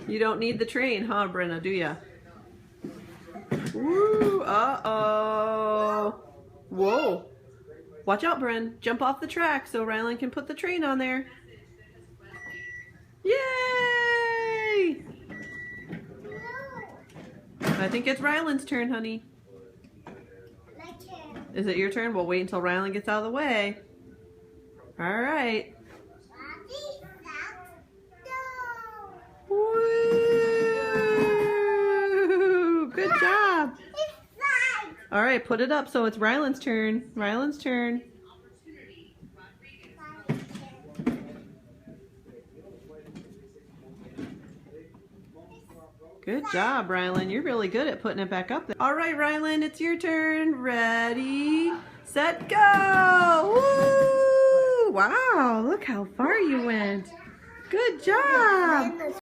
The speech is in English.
You don't need the train, huh, Brenna, do ya? Woo! Uh-oh. Whoa. Watch out, Bren. Jump off the track so Rylan can put the train on there. Yay! I think it's Rylan's turn, honey. My turn. Is it your turn? We'll wait until Rylan gets out of the way. All right. Woo! Good job. All right, put it up so it's Rylan's turn. Rylan's turn. Good job, Rylan. You're really good at putting it back up there. All right, Rylan, it's your turn. Ready, set, go! Woo! Wow, look how far you went. Good job.